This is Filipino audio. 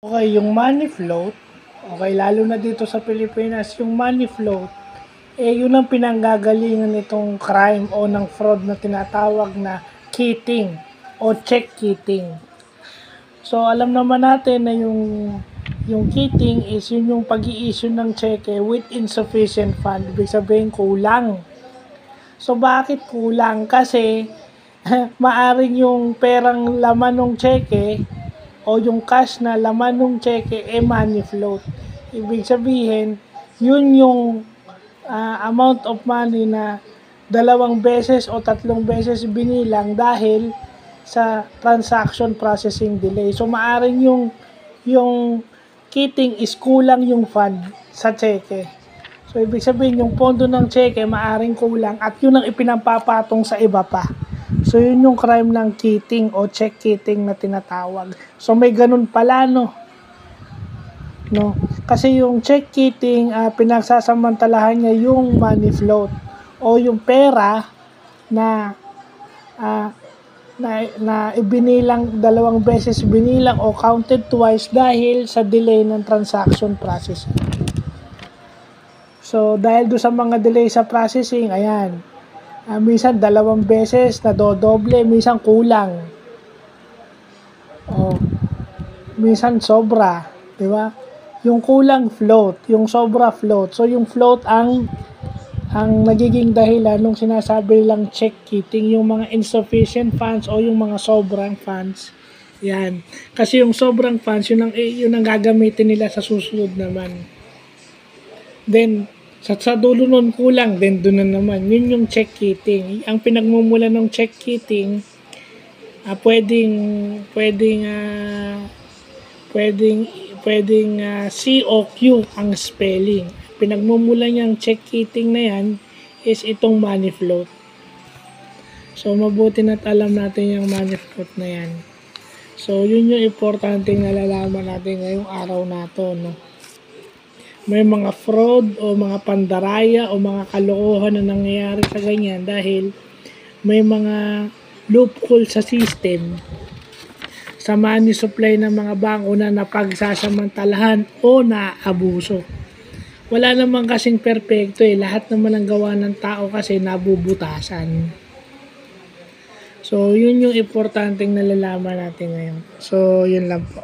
Okay, yung money float, okay, lalo na dito sa Pilipinas, yung money float, yun ang pinanggagalingan nitong crime o ng fraud na tinatawag na kitting o check kitting. So, alam naman natin na yung kitting is yun yung pag-i-issue ng cheque with insufficient fund. Ibig sabihin, kulang. So, bakit kulang? Kasi, maaring yung perang laman ng cheque o yung cash na laman ng cheque money float. Ibig sabihin, yun yung amount of money na 2 beses o 3 beses binilang dahil sa transaction processing delay. So maaring yung kitting is kulang yung fund sa cheque. So ibig sabihin yung pondo ng cheque maaring kulang at yun ang ipinapapatong sa iba pa. So yun yung crime ng kitting o check kitting na tinatawag. So may ganun pala no. Kasi yung check kitting pinagsasamantalahan niya yung money float o yung pera na ibinilang 2 beses binilang o counted twice dahil sa delay ng transaction processing. So dahil do sa mga delay sa processing, ayan, minsan 2 beses nadodoble, minsan kulang. O minsan sobra, di ba? Yung kulang float, yung sobra float. So yung float ang nagiging dahilan nung sinasabi lang check kitting, yung mga insufficient funds o yung mga sobrang funds. Yan. Kasi yung sobrang funds, yun ang gagamitin nila sa susunod naman. Then, sa dulo nun kulang, then doon na naman. Yun yung check kitting. Ang pinagmumula ng check kitting, pwedeng C o Q ang spelling. Pinagmumula niyang check kitting na yan is itong money float. So, mabuti na't alam natin yung money float na yan. So, yun yung importanteng nalalaman natin ngayong araw na to, no? May mga fraud o mga pandaraya o mga kalokohan na nangyayari sa ganyan dahil may mga loophole sa system sa money supply ng mga bangko na napagsasamantalahan o naabuso. Wala naman kasing perpekto lahat naman ang gawa ng tao kasi nabubutasan. So, yun yung importanteng nalalaman natin ngayon. So, yun lang po.